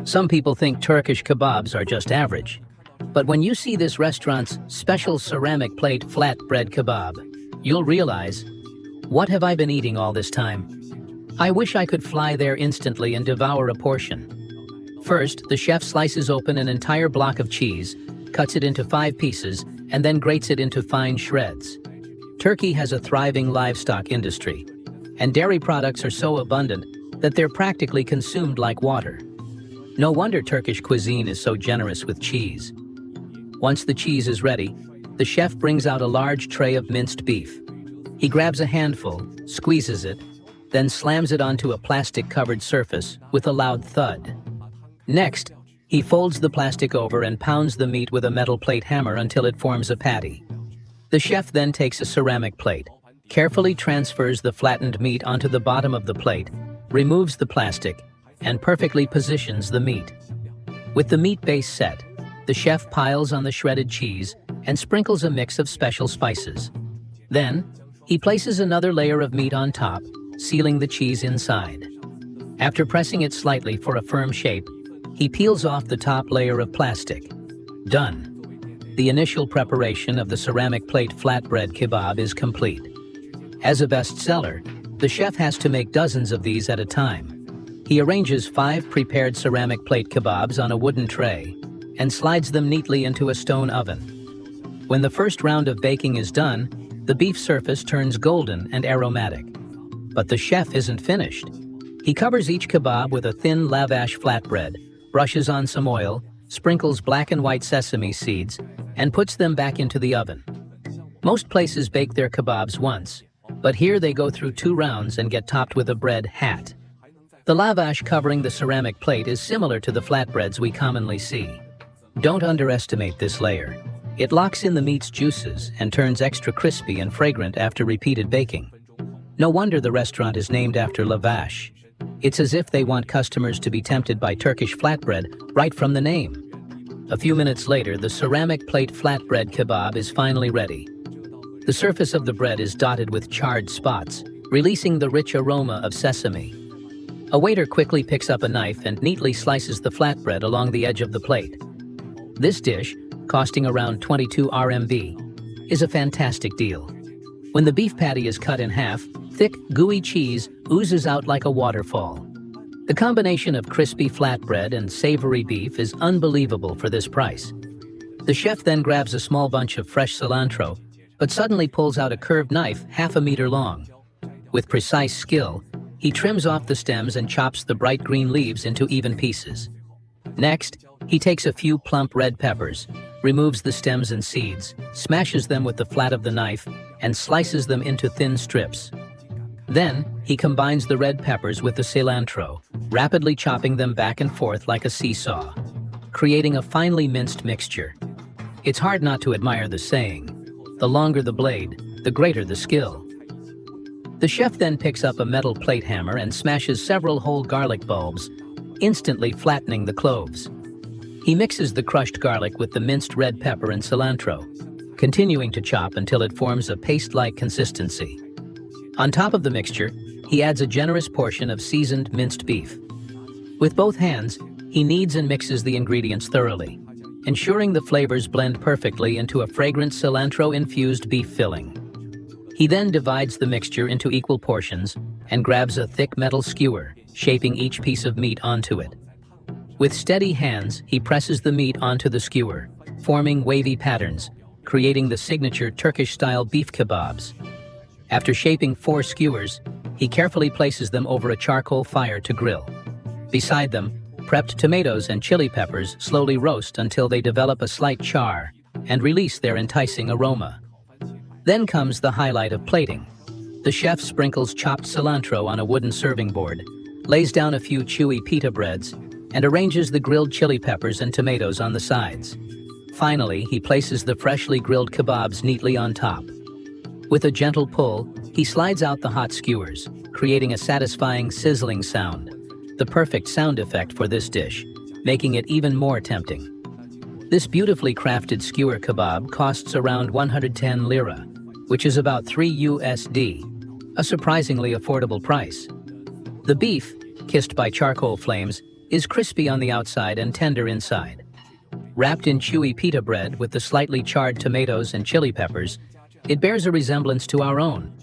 Some people think Turkish kebabs are just average. But when you see this restaurant's special ceramic plate flatbread kebab, you'll realize, what have I been eating all this time? I wish I could fly there instantly and devour a portion. First, the chef slices open an entire block of cheese, cuts it into 5 pieces, and then grates it into fine shreds. Turkey has a thriving livestock industry, and dairy products are so abundant that they're practically consumed like water. No wonder Turkish cuisine is so generous with cheese. Once the cheese is ready, the chef brings out a large tray of minced beef. He grabs a handful, squeezes it, then slams it onto a plastic-covered surface with a loud thud. Next, he folds the plastic over and pounds the meat with a metal plate hammer until it forms a patty. The chef then takes a ceramic plate, carefully transfers the flattened meat onto the bottom of the plate, removes the plastic, and perfectly positions the meat. With the meat base set, the chef piles on the shredded cheese and sprinkles a mix of special spices. Then, he places another layer of meat on top, sealing the cheese inside. After pressing it slightly for a firm shape, he peels off the top layer of plastic. Done. The initial preparation of the ceramic plate flatbread kebab is complete. As a bestseller, the chef has to make dozens of these at a time. He arranges 5 prepared ceramic plate kebabs on a wooden tray and slides them neatly into a stone oven. When the first round of baking is done, the beef surface turns golden and aromatic. But the chef isn't finished. He covers each kebab with a thin lavash flatbread, brushes on some oil, sprinkles black and white sesame seeds, and puts them back into the oven. Most places bake their kebabs once, but here they go through 2 rounds and get topped with a bread hat. The lavash covering the ceramic plate is similar to the flatbreads we commonly see. Don't underestimate this layer. It locks in the meat's juices and turns extra crispy and fragrant after repeated baking. No wonder the restaurant is named after lavash. It's as if they want customers to be tempted by Turkish flatbread right from the name. A few minutes later, the ceramic plate flatbread kebab is finally ready. The surface of the bread is dotted with charred spots, releasing the rich aroma of sesame. A waiter quickly picks up a knife and neatly slices the flatbread along the edge of the plate. This dish, costing around 22 RMB, is a fantastic deal. When the beef patty is cut in half, thick, gooey cheese oozes out like a waterfall. The combination of crispy flatbread and savory beef is unbelievable for this price. The chef then grabs a small bunch of fresh cilantro, but suddenly pulls out a curved knife half a meter long. With precise skill, he trims off the stems and chops the bright green leaves into even pieces. Next, he takes a few plump red peppers, removes the stems and seeds, smashes them with the flat of the knife, and slices them into thin strips. Then, he combines the red peppers with the cilantro, rapidly chopping them back and forth like a seesaw, creating a finely minced mixture. It's hard not to admire the saying, the longer the blade, the greater the skill. The chef then picks up a metal plate hammer and smashes several whole garlic bulbs, instantly flattening the cloves. He mixes the crushed garlic with the minced red pepper and cilantro, continuing to chop until it forms a paste-like consistency. On top of the mixture, he adds a generous portion of seasoned minced beef. With both hands, he kneads and mixes the ingredients thoroughly, ensuring the flavors blend perfectly into a fragrant cilantro-infused beef filling. He then divides the mixture into equal portions and grabs a thick metal skewer, shaping each piece of meat onto it. With steady hands, he presses the meat onto the skewer, forming wavy patterns, creating the signature Turkish-style beef kebabs. After shaping 4 skewers, he carefully places them over a charcoal fire to grill. Beside them, prepped tomatoes and chili peppers slowly roast until they develop a slight char and release their enticing aroma. Then comes the highlight of plating. The chef sprinkles chopped cilantro on a wooden serving board, lays down a few chewy pita breads, and arranges the grilled chili peppers and tomatoes on the sides. Finally, he places the freshly grilled kebabs neatly on top. With a gentle pull, he slides out the hot skewers, creating a satisfying sizzling sound, the perfect sound effect for this dish, making it even more tempting. This beautifully crafted skewer kebab costs around 110 lira, which is about 3 USD, a surprisingly affordable price. The beef, kissed by charcoal flames, is crispy on the outside and tender inside. Wrapped in chewy pita bread with the slightly charred tomatoes and chili peppers, it bears a resemblance to our own.